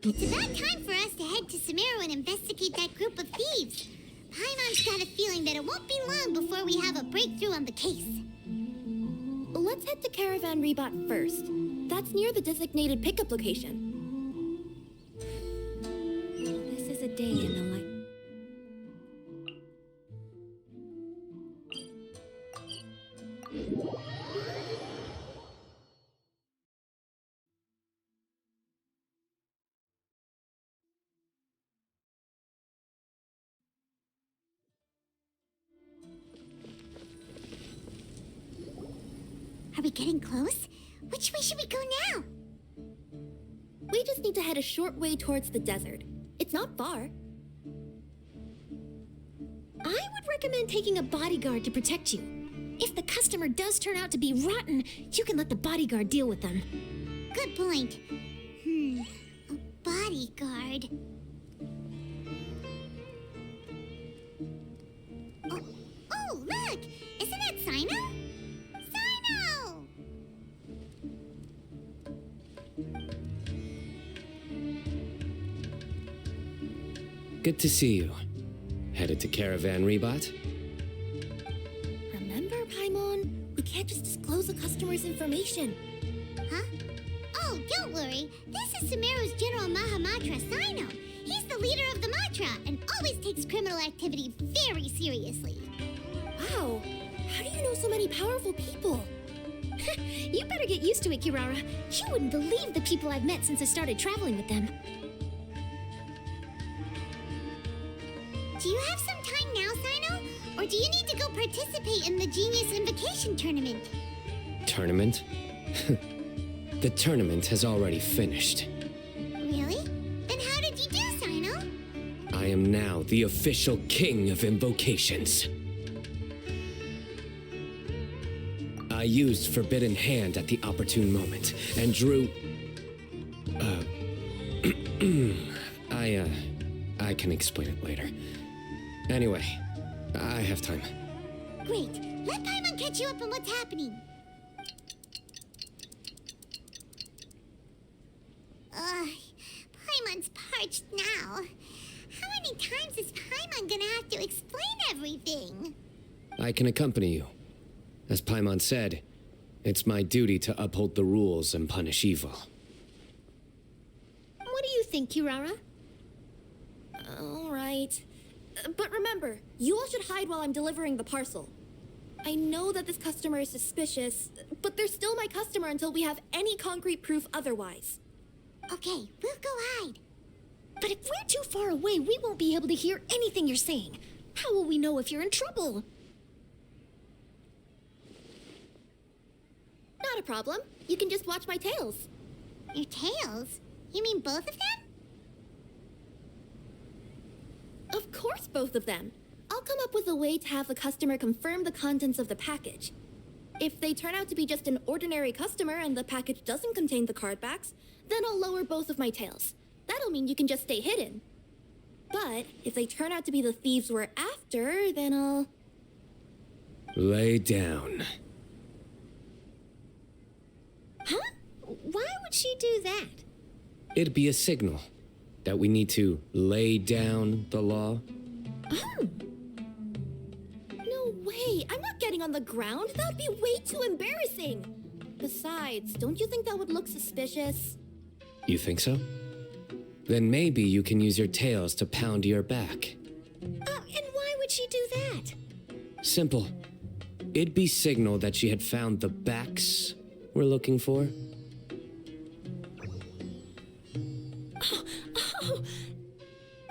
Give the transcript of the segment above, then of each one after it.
It's about time for us to head to Sumeru and investigate that group of thieves. Paimon's got a feeling that it won't be long before we have a breakthrough on the case. Let's head to Caravan Rebot first. That's near the designated pickup location. This is a day in the life. Are we getting close? Which way should we go now? We just need to head a short way towards the desert. It's not far. I would recommend taking a bodyguard to protect you. If the customer does turn out to be rotten, you can let the bodyguard deal with them. Good point. A bodyguard. Oh, look! Isn't that Sino? Sino! Good to see you. Headed to Caravan Rebot? Remember, Paimon? We can't just disclose a customer's information. Huh? Oh, don't worry. This is Sumeru's General Mahamatra, Sino. He's the leader of the Matra and always takes criminal activity very seriously. Wow, how do you know so many powerful people? You better get used to it, Kirara. You wouldn't believe the people I've met since I started traveling with them. Do you have some time now, Sino? Or do you need to go participate in the Genius Invocation Tournament? Tournament? The tournament has already finished. Really? Then how did you do, Sino? I am now the official king of invocations. I used Forbidden Hand at the opportune moment and drew... I can explain it later. Anyway, I have time. Great. Let Paimon catch you up on what's happening. Paimon's parched now. How many times is Paimon gonna have to explain everything? I can accompany you. As Paimon said, it's my duty to uphold the rules and punish evil. What do you think, Kirara? All right. But remember, you all should hide while I'm delivering the parcel. I know that this customer is suspicious, but they're still my customer until we have any concrete proof otherwise. Okay, we'll go hide. But if we're too far away, we won't be able to hear anything you're saying. How will we know if you're in trouble? Not a problem. You can just watch my tails. Your tails? You mean both of them? Of course, both of them. I'll come up with a way to have the customer confirm the contents of the package. If they turn out to be just an ordinary customer and the package doesn't contain the card backs, then I'll lower both of my tails. That'll mean you can just stay hidden. But if they turn out to be the thieves we're after, then I'll... Lay down. Huh? Why would she do that? It'd be a signal that we need to lay down the law. Oh. No way! I'm not getting on the ground! That would be way too embarrassing! Besides, don't you think that would look suspicious? You think so? Then maybe you can use your tails to pound your back. And why would she do that? Simple. It'd be signal that she had found the backs we're looking for. Oh,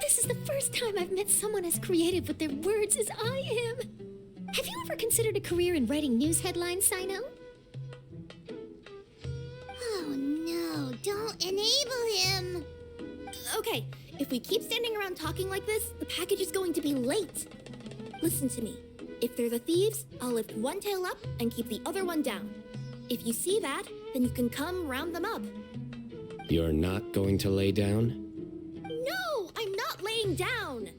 this is the first time I've met someone as creative with their words as I am. Have you ever considered a career in writing news headlines, Sino? Oh no, don't enable him! Okay, if we keep standing around talking like this, the package is going to be late. Listen to me. If they're the thieves, I'll lift one tail up and keep the other one down. If you see that, then you can come round them up. You're not going to lay down? No, I'm not laying down!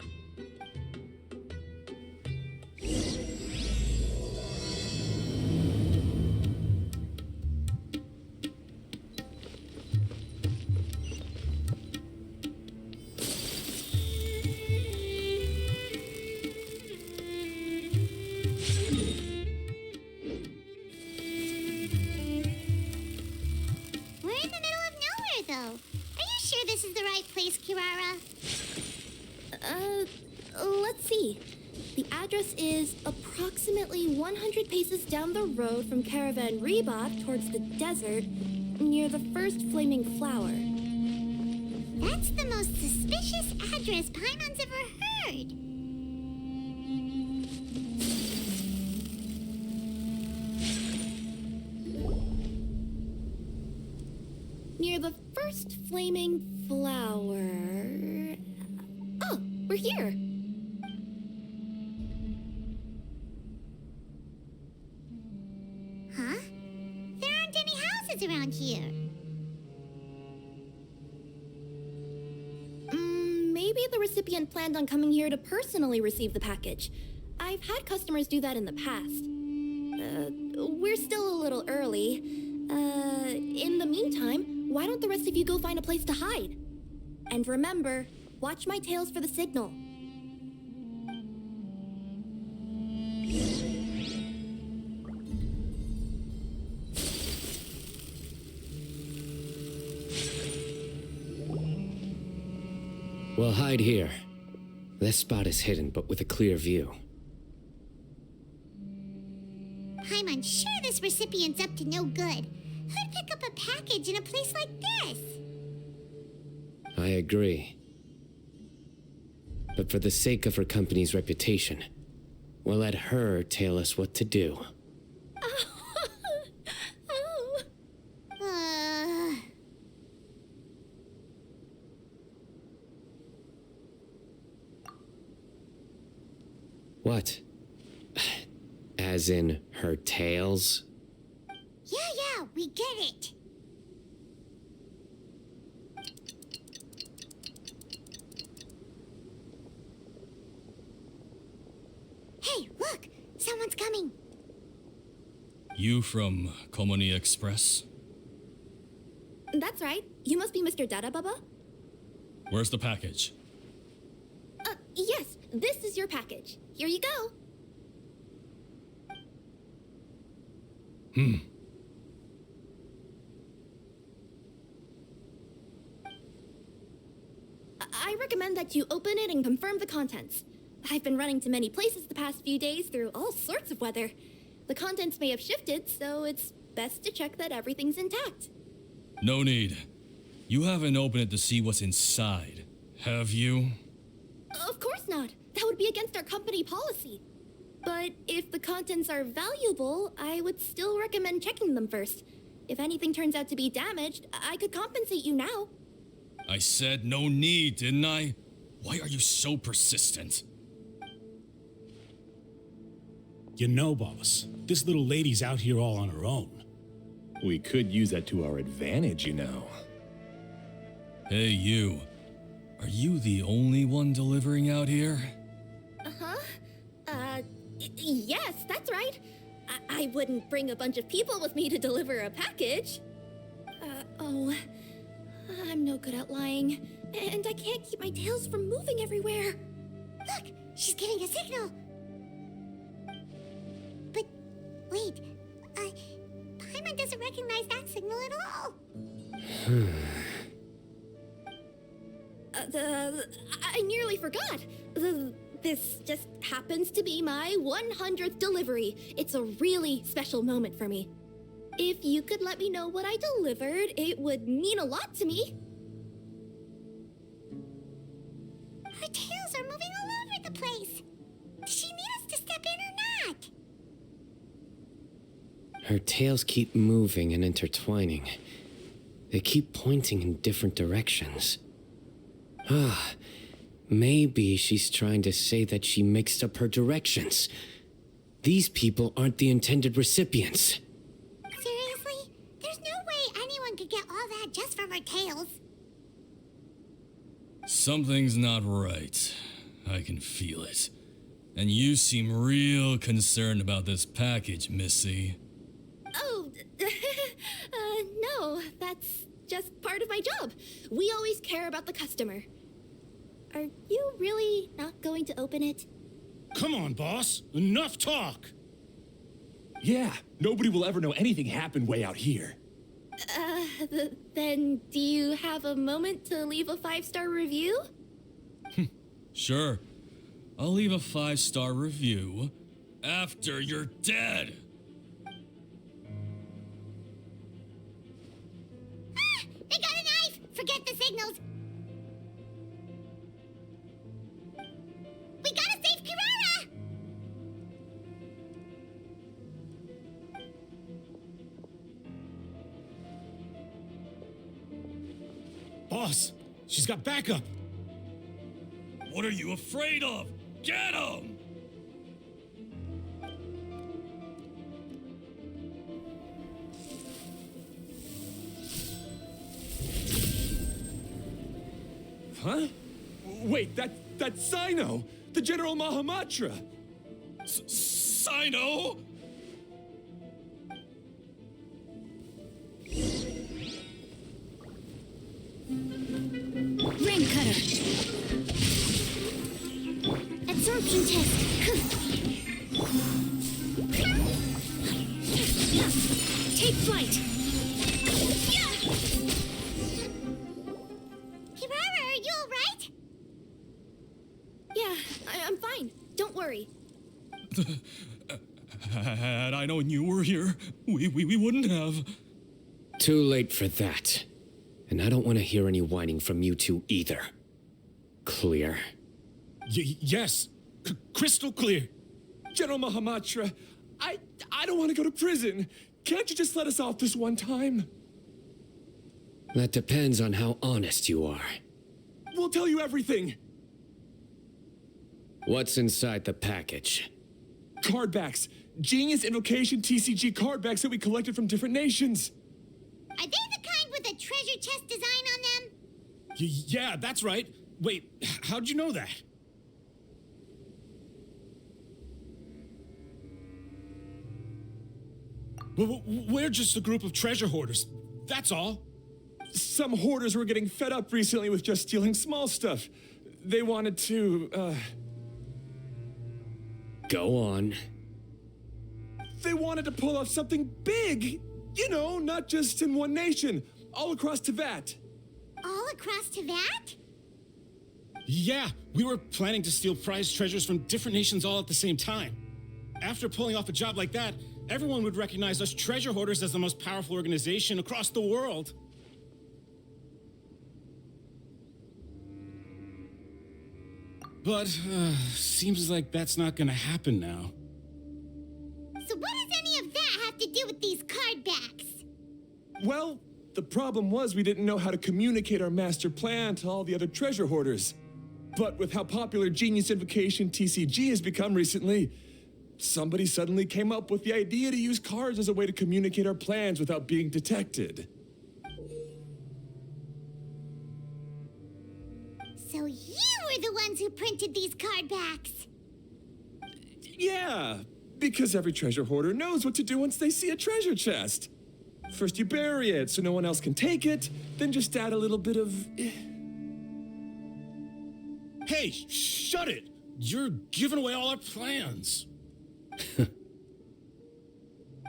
place, Kirara? Let's see. The address is approximately 100 paces down the road from Caravan Rebot towards the desert, near the first flaming flower. That's the most suspicious address Paimon's ever heard. Near the first flaming flower. Oh, we're here. Huh? There aren't any houses around here. Maybe the recipient planned on coming here to personally receive the package. I've had customers do that in the past. We're still a little early. In the meantime, why don't the rest of you go find a place to hide? And remember, watch my tails for the signal. We'll hide here. This spot is hidden, but with a clear view. Paimon's sure this recipient's up to no good. Who'd pick up a package in a place like this? I agree. But for the sake of her company's reputation, we'll let her tell us what to do. Oh. What? As in her tails? Yeah, we get it. Hey, look! Someone's coming. You from Komoni Express? That's right. You must be Mr. Dada Baba? Where's the package? Yes, this is your package. Here you go. I recommend that you open it and confirm the contents. I've been running to many places the past few days through all sorts of weather. The contents may have shifted, so it's best to check that everything's intact. No need. You haven't opened it to see what's inside, have you? Of course not. That would be against our company policy. But if the contents are valuable, I would still recommend checking them first. If anything turns out to be damaged, I could compensate you now. I said no need, didn't I? Why are you so persistent? You know, boss, this little lady's out here all on her own. We could use that to our advantage, you know. Hey, you. Are you the only one delivering out here? Yes, that's right. I wouldn't bring a bunch of people with me to deliver a package. I'm no good at lying, and I can't keep my tails from moving everywhere. Look, she's giving a signal. But wait, Paimon doesn't recognize that signal at all. I nearly forgot. This just happens to be my 100th delivery. It's a really special moment for me. If you could let me know what I delivered, it would mean a lot to me. Her tails are moving all over the place. Does she need us to step in or not? Her tails keep moving and intertwining. They keep pointing in different directions. Maybe she's trying to say that she mixed up her directions. These people aren't the intended recipients. Seriously? There's no way anyone could get all that just from her tails. Something's not right. I can feel it. And you seem real concerned about this package, Missy. Oh, no, that's just part of my job. We always care about the customer. Are you really not going to open it? Come on, boss. Enough talk. Yeah, nobody will ever know anything happened way out here. Then do you have a moment to leave a 5-star review? Sure. I'll leave a 5-star review after you're dead. Ah! They got a knife! Forget the signals! We gotta save Kirara! Boss, she's got backup. What are you afraid of? Get him! Huh? Wait, that's Sino! The General Mahamatra! Sino? Ring cutter. Absorption test. Take flight. Kirara, are you alright? Yeah, I'm fine. Don't worry. Had I known you were here, we wouldn't have. Too late for that. And I don't want to hear any whining from you two either. Clear? Yes. Crystal clear. General Mahamatra, I don't want to go to prison. Can't you just let us off this one time? That depends on how honest you are. We'll tell you everything. What's inside the package? Card backs. Genius Invocation TCG card backs that we collected from different nations. Are they the kind with a treasure chest design on them? Yeah, that's right. Wait, how'd you know that? We're just a group of treasure hoarders. That's all. Some hoarders were getting fed up recently with just stealing small stuff. They wanted to, Go on. They wanted to pull off something big. You know, not just in one nation, all across Teyvat. All across Teyvat? Yeah, we were planning to steal prized treasures from different nations all at the same time. After pulling off a job like that, everyone would recognize us treasure hoarders as the most powerful organization across the world. But, seems like that's not gonna happen now. So what does any of that have to do with these card backs? Well, the problem was we didn't know how to communicate our master plan to all the other treasure hoarders. But with how popular Genius Invocation TCG has become recently, somebody suddenly came up with the idea to use cards as a way to communicate our plans without being detected. So you were the ones who printed these card backs. Yeah, because every treasure hoarder knows what to do once they see a treasure chest. First you bury it so no one else can take it, then just add a little bit of... Hey, shut it! You're giving away all our plans.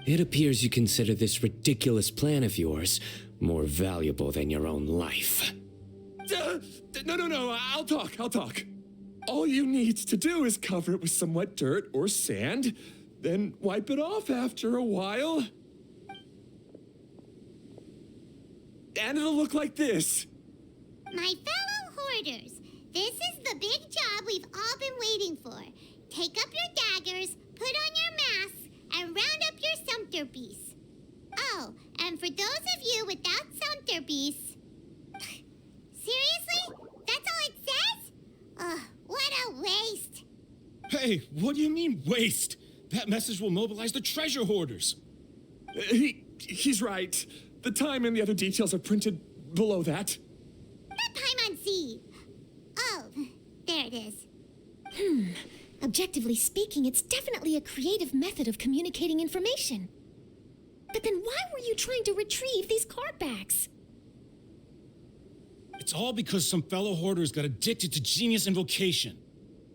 It appears you consider this ridiculous plan of yours more valuable than your own life. No, I'll talk. All you need to do is cover it with some wet dirt or sand, then wipe it off after a while. And it'll look like this. My fellow hoarders, this is the big job we've all been waiting for. Take up your daggers, put on your masks, and round up your sumpter piece. Oh, and for those of you without sumpter piece... Seriously? That's all it says? Ugh, what a waste. Hey, what do you mean, waste? That message will mobilize the treasure hoarders. He's right. The time and the other details are printed below that. Not Paimon-Z. Oh, there it is. Objectively speaking, it's definitely a creative method of communicating information. But then why were you trying to retrieve these card backs? It's all because some fellow hoarders got addicted to Genius Invocation.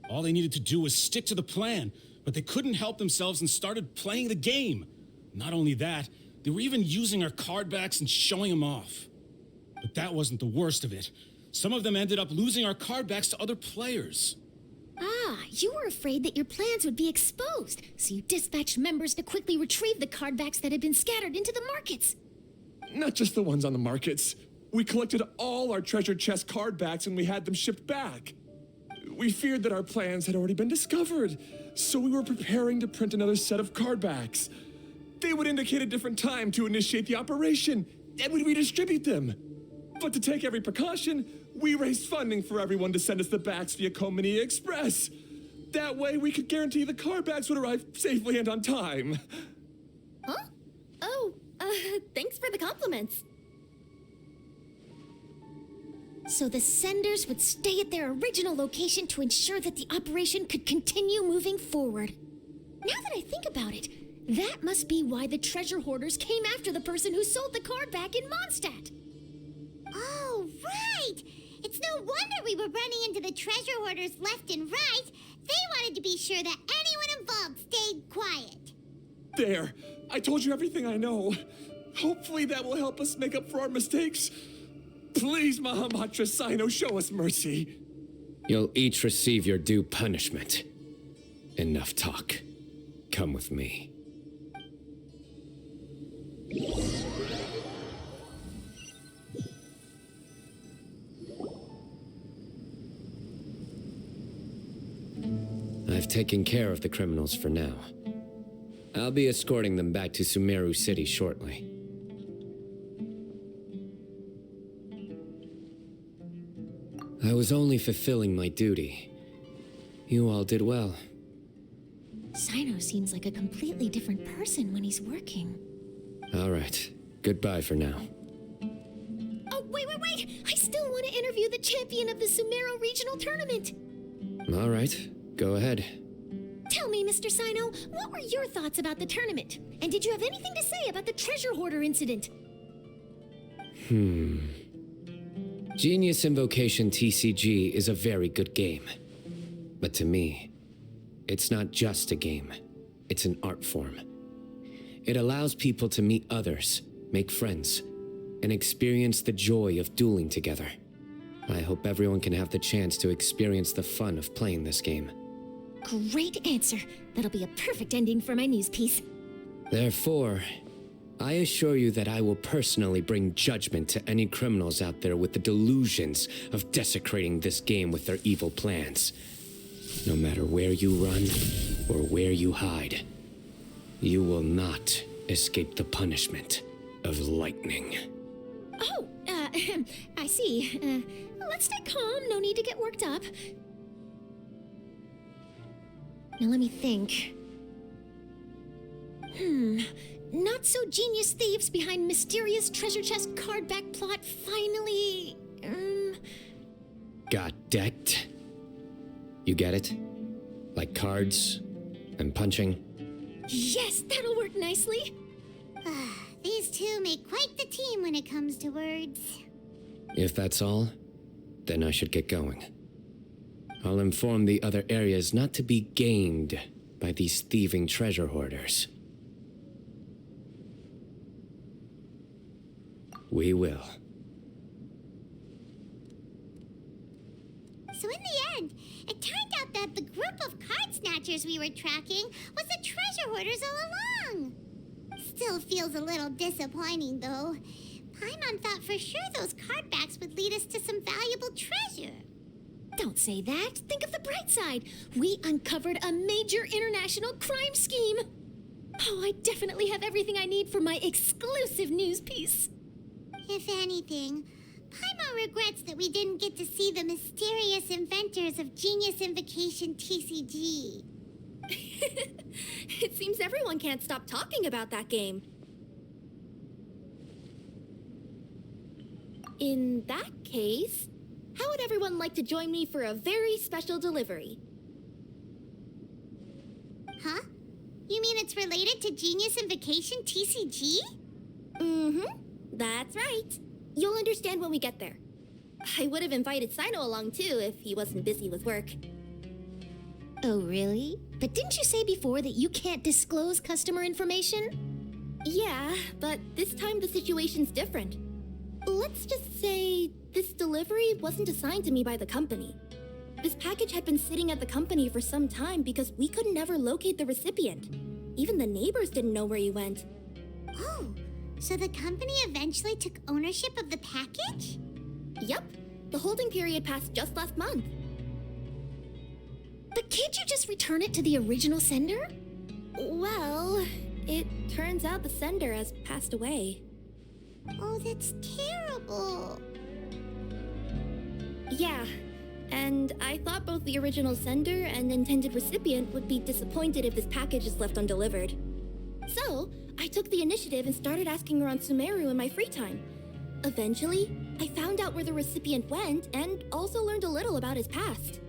All they needed to do was stick to the plan, but they couldn't help themselves and started playing the game. Not only that, They were even using our card backs and showing them off. But that wasn't the worst of it. Some of them ended up losing our card backs to other players. Ah, you were afraid that your plans would be exposed, so you dispatched members to quickly retrieve the card backs that had been scattered into the markets. Not just the ones on the markets. We collected all our treasure chest card backs and we had them shipped back. We feared that our plans had already been discovered, so we were preparing to print another set of card backs. They would indicate a different time to initiate the operation, and we'd redistribute them. But to take every precaution, we raised funding for everyone to send us the backs via Komini Express. That way, we could guarantee the card backs would arrive safely and on time. Huh? Oh, thanks for the compliments. So the senders would stay at their original location to ensure that the operation could continue moving forward. Now that I think about it, that must be why the treasure hoarders came after the person who sold the card back in Mondstadt. Oh, right! It's no wonder we were running into the treasure hoarders left and right. They wanted to be sure that anyone involved stayed quiet. There, I told you everything I know. Hopefully that will help us make up for our mistakes. Please, Mahamatra Sino, show us mercy. You'll each receive your due punishment. Enough talk. Come with me. I've taken care of the criminals for now. I'll be escorting them back to Sumeru City shortly. I was only fulfilling my duty. You all did well. Sino seems like a completely different person when he's working. All right. Goodbye for now. Oh, wait! I still want to interview the champion of the Sumeru Regional Tournament. All right. Go ahead. Tell me, Mr. Sino, what were your thoughts about the tournament? And did you have anything to say about the treasure hoarder incident? Genius Invocation TCG is a very good game. But to me, it's not just a game. It's an art form. It allows people to meet others, make friends, and experience the joy of dueling together. I hope everyone can have the chance to experience the fun of playing this game. Great answer. That'll be a perfect ending for my news piece. Therefore, I assure you that I will personally bring judgment to any criminals out there with the delusions of desecrating this game with their evil plans. No matter where you run or where you hide, you will not escape the punishment of lightning. Oh, I see. Let's stay calm. No need to get worked up. Now let me think. Not so genius thieves behind mysterious treasure chest card back plot finally... Got decked? You get it? Like cards and punching? Yes, that'll work nicely. These two make quite the team when it comes to words. If that's all, then I should get going. I'll inform the other areas not to be gamed by these thieving treasure hoarders. We will. So in the end, it turned out that the group of card snatchers we were tracking was the treasure hoarders all along. Still feels a little disappointing, though. Paimon thought for sure those card backs would lead us to some valuable treasure. Don't say that. Think of the bright side. We uncovered a major international crime scheme. Oh, I definitely have everything I need for my exclusive news piece. If anything, Paimon regrets that we didn't get to see the mysterious inventors of Genius Invocation TCG. It seems everyone can't stop talking about that game. In that case, how would everyone like to join me for a very special delivery? Huh? You mean it's related to Genius Invocation TCG? That's right. You'll understand when we get there. I would have invited Sino along too if he wasn't busy with work. Oh, really? But didn't you say before that you can't disclose customer information? Yeah, but this time the situation's different. Let's just say this delivery wasn't assigned to me by the company. This package had been sitting at the company for some time because we could never locate the recipient. Even the neighbors didn't know where he went. Oh, so the company eventually took ownership of the package? Yup, the holding period passed just last month. But can't you just return it to the original sender? Well, it turns out the sender has passed away. Oh, that's terrible. Yeah, and I thought both the original sender and intended recipient would be disappointed if this package is left undelivered. So, I took the initiative and started asking around Sumeru in my free time. Eventually, I found out where the recipient went and also learned a little about his past.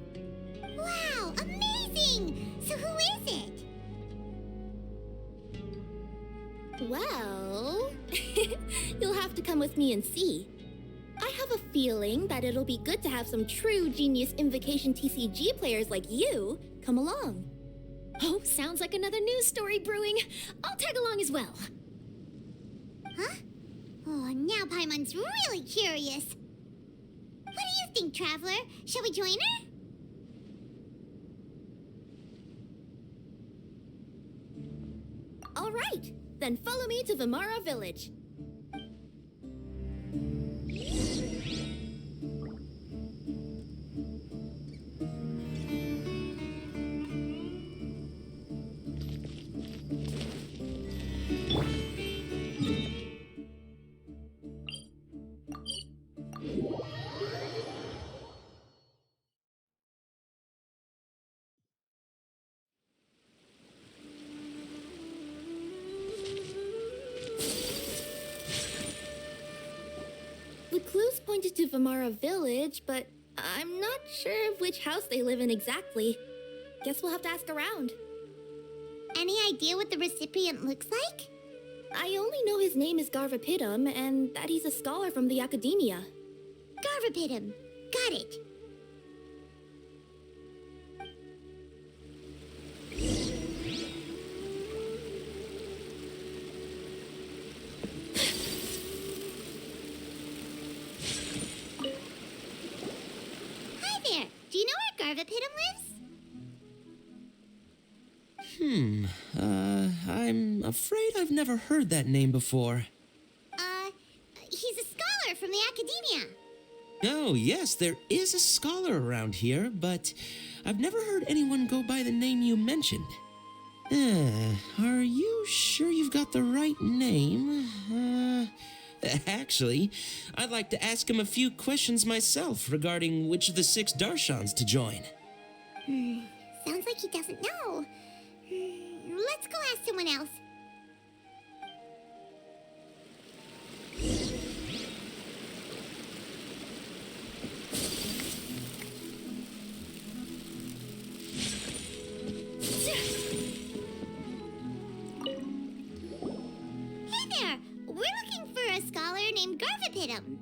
Wow, amazing! So who is it? Well, you'll have to come with me and see. I have a feeling that it'll be good to have some true Genius Invocation TCG players like you come along. Oh, sounds like another news story brewing. I'll tag along as well. Huh? Oh, now Paimon's really curious. What do you think, Traveler? Shall we join her? All right, then follow me to Vimara Village. The clues pointed to Vimara Village, but I'm not sure of which house they live in exactly. Guess we'll have to ask around. Any idea what the recipient looks like? I only know his name is Garvapidum and that he's a scholar from the Academia. Garvapidum. Got it. Hi there. Do you know where Garvapidum lives? I'm afraid I've never heard that name before. He's a scholar from the Academia. Oh, yes, there is a scholar around here, but I've never heard anyone go by the name you mentioned. Are you sure you've got the right name? Actually, I'd like to ask him a few questions myself regarding which of the 6 Darshans to join. Sounds like he doesn't know. Let's go ask someone else. Hey there! We're looking for a scholar named Garvapidum.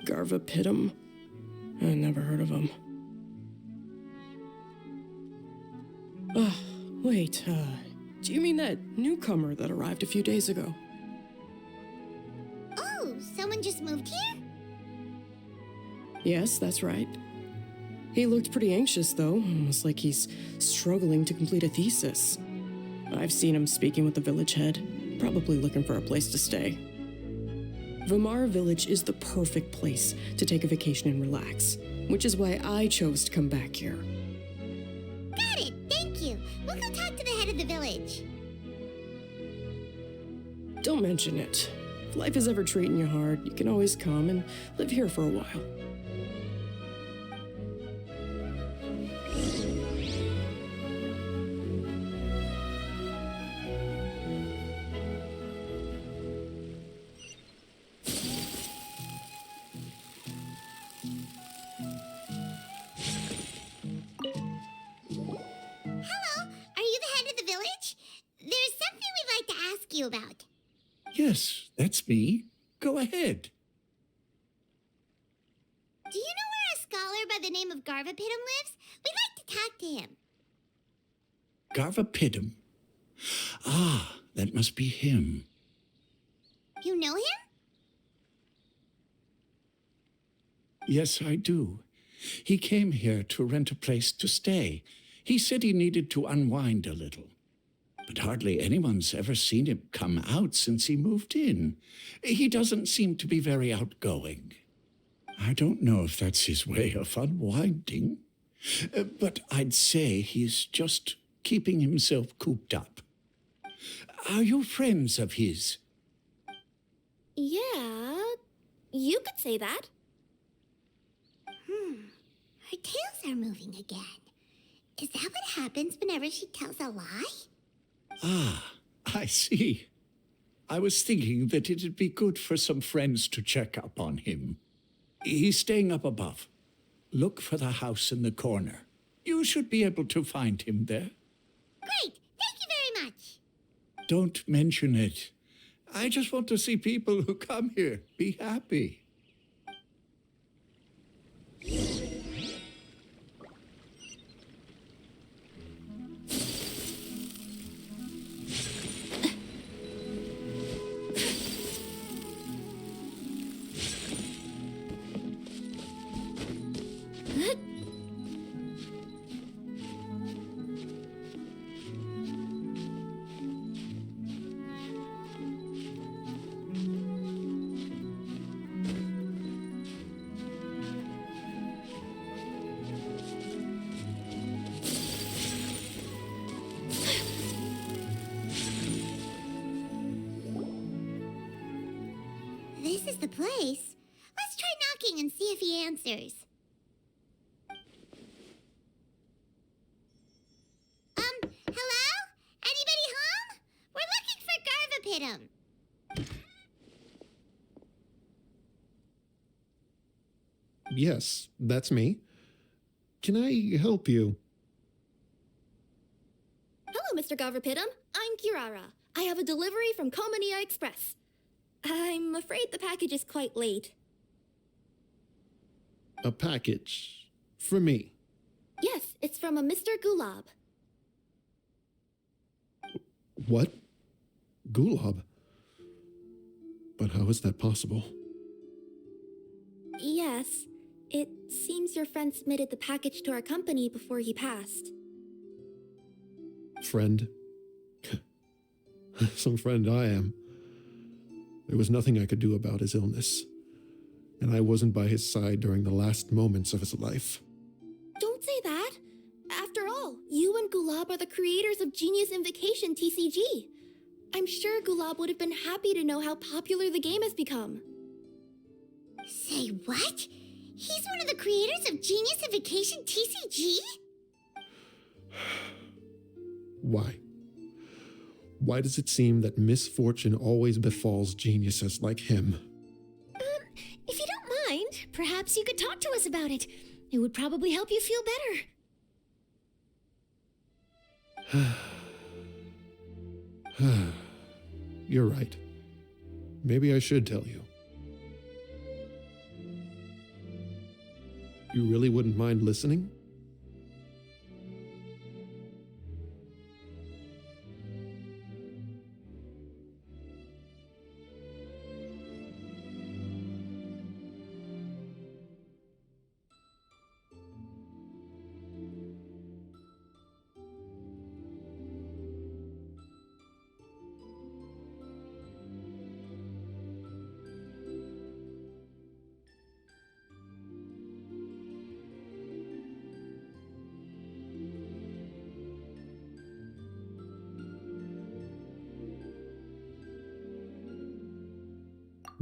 Garvapidum? I never heard of him. Wait, do you mean that newcomer that arrived a few days ago? Oh, someone just moved here? Yes, that's right. He looked pretty anxious, though, almost like he's struggling to complete a thesis. I've seen him speaking with the village head, probably looking for a place to stay. Vimara Village is the perfect place to take a vacation and relax, which is why I chose to come back here. Got it, thank you. We'll go talk to the head of the village. Don't mention it. If life is ever treating you hard, you can always come and live here for a while. Hello, are you the head of the village? There's something we'd like to ask you about. Yes, that's me. Go ahead. Do you know where a scholar by the name of Garvapidum lives? We'd like to talk to him. Garvapidum. Ah, that must be him. You know him? Yes, I do. He came here to rent a place to stay. He said he needed to unwind a little. But hardly anyone's ever seen him come out since he moved in. He doesn't seem to be very outgoing. I don't know if that's his way of unwinding, but I'd say he's just keeping himself cooped up. Are you friends of his? Yeah, you could say that. Her tails are moving again. Is that what happens whenever she tells a lie? Ah, I see. I was thinking that it'd be good for some friends to check up on him. He's staying up above. Look for the house in the corner. You should be able to find him there. Great! Thank you very much! Don't mention it. I just want to see people who come here be happy. This is the place. Let's try knocking and see if he answers. Hello? Anybody home? We're looking for Garvapitum. Yes, that's me. Can I help you? Hello, Mr. Garvapitum. I'm Kirara. I have a delivery from Komania Express. I'm afraid the package is quite late. A package for me. Yes, it's from a Mr. Gulab. What? Gulab? But how is that possible? Yes, it seems your friend submitted the package to our company before he passed. Friend? Some friend I am. There was nothing I could do about his illness, and I wasn't by his side during the last moments of his life. Don't say that. After all, you and Gulab are the creators of Genius Invocation TCG. I'm sure Gulab would have been happy to know how popular the game has become. Say what? He's one of the creators of Genius Invocation TCG? Why? Why does it seem that misfortune always befalls geniuses like him? If you don't mind, perhaps you could talk to us about it. It would probably help you feel better. You're right. Maybe I should tell you. You really wouldn't mind listening?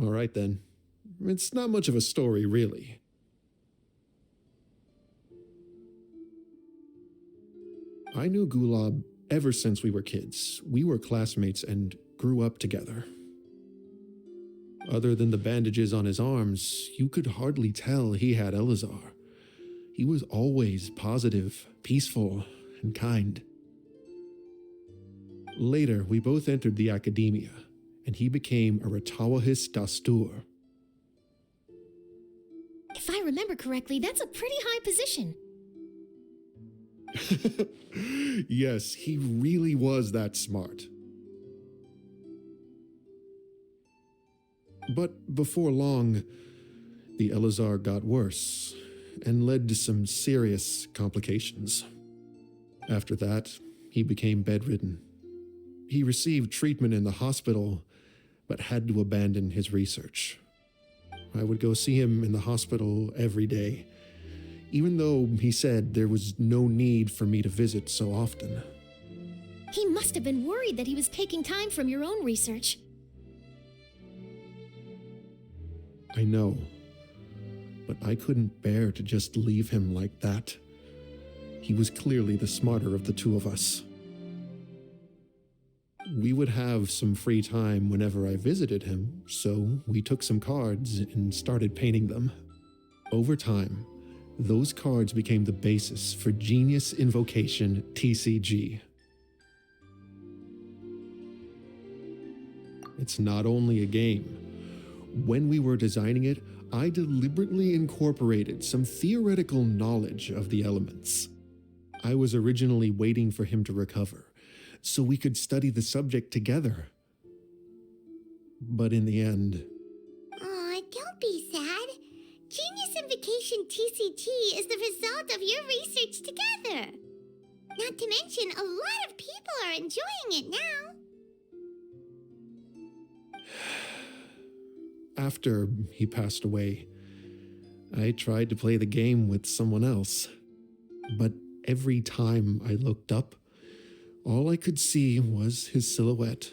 All right, then. It's not much of a story, really. I knew Gulab ever since we were kids. We were classmates and grew up together. Other than the bandages on his arms, you could hardly tell he had Elazar. He was always positive, peaceful, and kind. Later, we both entered the academia, and he became a Ratawahis Dastur. If I remember correctly, that's a pretty high position. Yes, he really was that smart. But before long, the Elazar got worse and led to some serious complications. After that, he became bedridden. He received treatment in the hospital, but had to abandon his research. I would go see him in the hospital every day, even though he said there was no need for me to visit so often. He must have been worried that he was taking time from your own research. I know, but I couldn't bear to just leave him like that. He was clearly the smarter of the two of us. We would have some free time whenever I visited him, so we took some cards and started painting them. Over time, those cards became the basis for Genius Invocation TCG. It's not only a game. When we were designing it, I deliberately incorporated some theoretical knowledge of the elements. I was originally waiting for him to recover, so we could study the subject together. But in the end... Aw, don't be sad. Genius Invocation TCG is the result of your research together. Not to mention, a lot of people are enjoying it now. After he passed away, I tried to play the game with someone else. But every time I looked up, all I could see was his silhouette.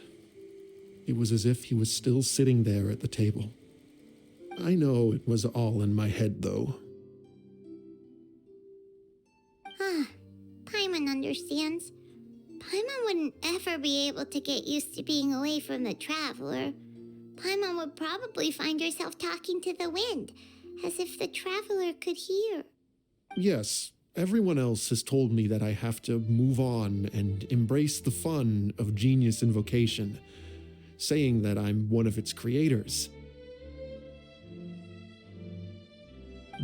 It was as if he was still sitting there at the table. I know it was all in my head, though. Paimon understands. Paimon wouldn't ever be able to get used to being away from the Traveler. Paimon would probably find herself talking to the wind, as if the Traveler could hear. Yes, everyone else has told me that I have to move on and embrace the fun of Genius Invocation, saying that I'm one of its creators.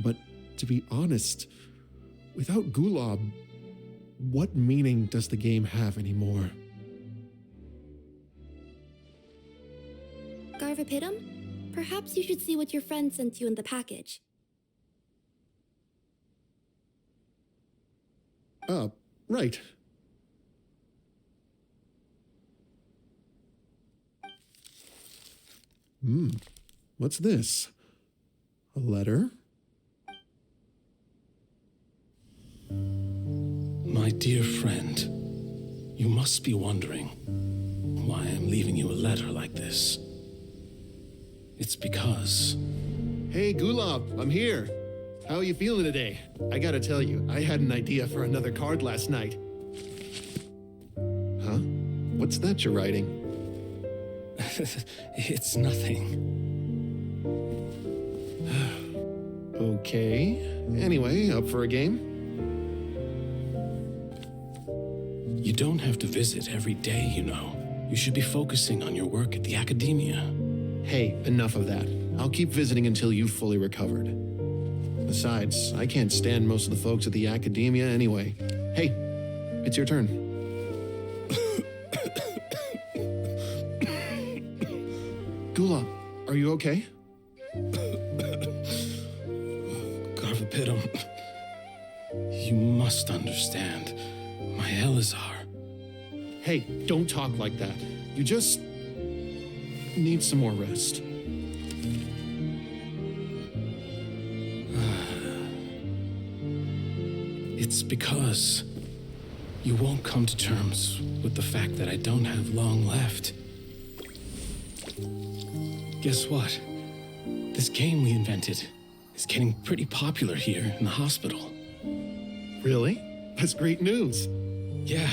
But to be honest, without Gulab, what meaning does the game have anymore? Garvapidum, perhaps you should see what your friend sent you in the package. Right. What's this? A letter? My dear friend, you must be wondering why I'm leaving you a letter like this. It's because... Hey, Gulab, I'm here. How are you feeling today? I gotta tell you, I had an idea for another card last night. Huh? What's that you're writing? It's nothing. Okay. Anyway, up for a game? You don't have to visit every day, you know. You should be focusing on your work at the academia. Hey, enough of that. I'll keep visiting until you've fully recovered. Besides, I can't stand most of the folks at the academia anyway. Hey, it's your turn. Gulab, are you okay? Garvapidum, you must understand. My Elazar. Hey, don't talk like that. You just need some more rest. It's because you won't come to terms with the fact that I don't have long left. Guess what? This game we invented is getting pretty popular here in the hospital. Really? That's great news. Yeah.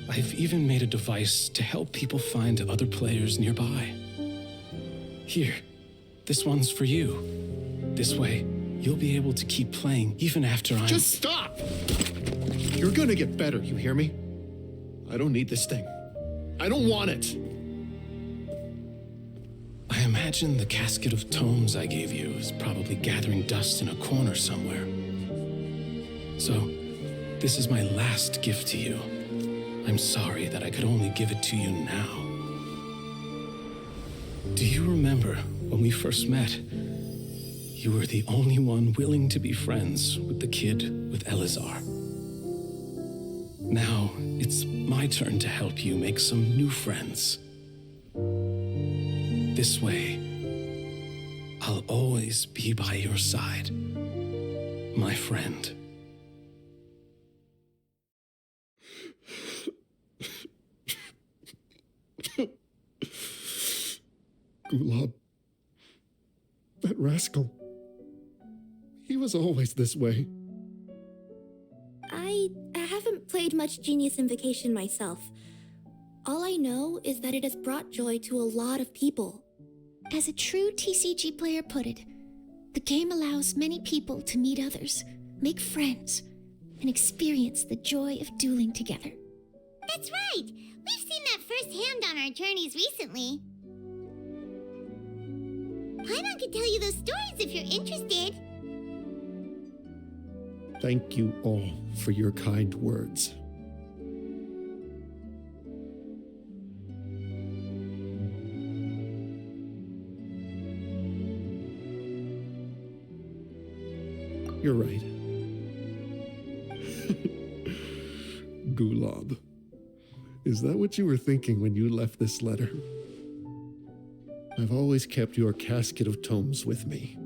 I've even made a device to help people find other players nearby. Here, this one's for you. This way, you'll be able to keep playing even after I'm... Just stop! You're gonna get better, you hear me? I don't need this thing. I don't want it. I imagine the casket of tomes I gave you is probably gathering dust in a corner somewhere. So, this is my last gift to you. I'm sorry that I could only give it to you now. Do you remember when we first met? You were the only one willing to be friends with the kid with Elazar. Now, it's my turn to help you make some new friends. This way, I'll always be by your side, my friend. Gulab. That rascal. He was always this way. I haven't played much Genius Invocation myself. All I know is that it has brought joy to a lot of people. As a true TCG player put it, the game allows many people to meet others, make friends, and experience the joy of dueling together. That's right! We've seen that firsthand on our journeys recently. Paimon could tell you those stories if you're interested. Thank you all for your kind words. You're right. Gulab. Is that what you were thinking when you left this letter? I've always kept your casket of tomes with me.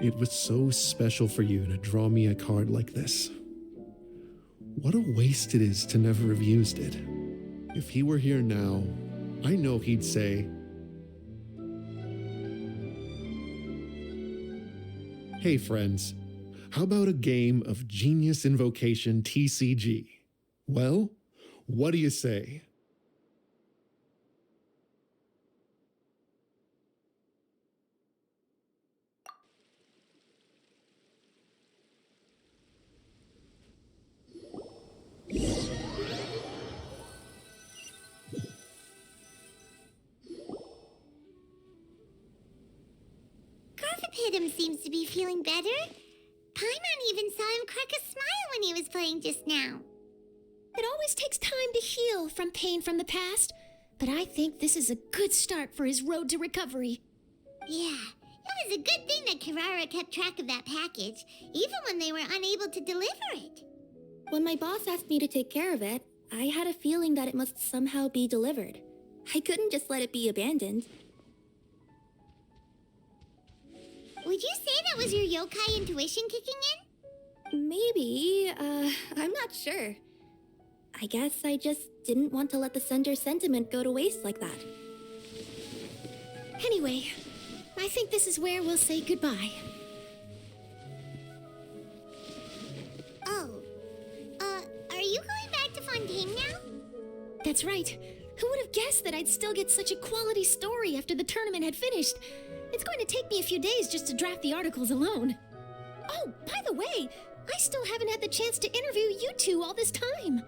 It was so special for you to draw me a card like this. What a waste it is to never have used it. If he were here now, I know he'd say, "Hey friends, how about a game of Genius Invocation TCG? Well, what do you say?" Garfapidum seems to be feeling better. Paimon even saw him crack a smile when he was playing just now. It always takes time to heal from pain from the past, but I think this is a good start for his road to recovery. Yeah, it was a good thing that Kirara kept track of that package, even when they were unable to deliver it. When my boss asked me to take care of it, I had a feeling that it must somehow be delivered. I couldn't just let it be abandoned. Would you say that was your yokai intuition kicking in? Maybe, I'm not sure. I guess I just didn't want to let the sender's sentiment go to waste like that. Anyway, I think this is where we'll say goodbye. Oh, are you going back to Fontaine now? That's right. Who would have guessed that I'd still get such a quality story after the tournament had finished? It's going to take me a few days just to draft the articles alone. Oh, by the way, I still haven't had the chance to interview you two all this time.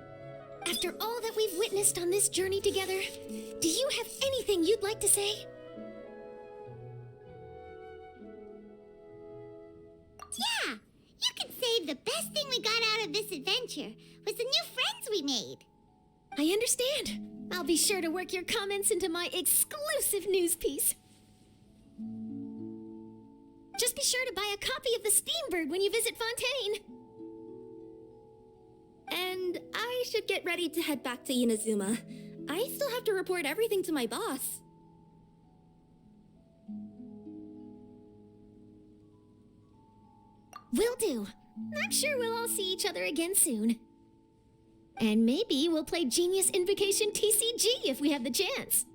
After all that we've witnessed on this journey together, do you have anything you'd like to say? Yeah, you could say the best thing we got out of this adventure was the new friends we made. I understand. I'll be sure to work your comments into my exclusive news piece. Just be sure to buy a copy of the Steambird when you visit Fontaine. And I should get ready to head back to Inazuma. I still have to report everything to my boss. Will do. I'm sure we'll all see each other again soon. And maybe we'll play Genius Invocation TCG if we have the chance.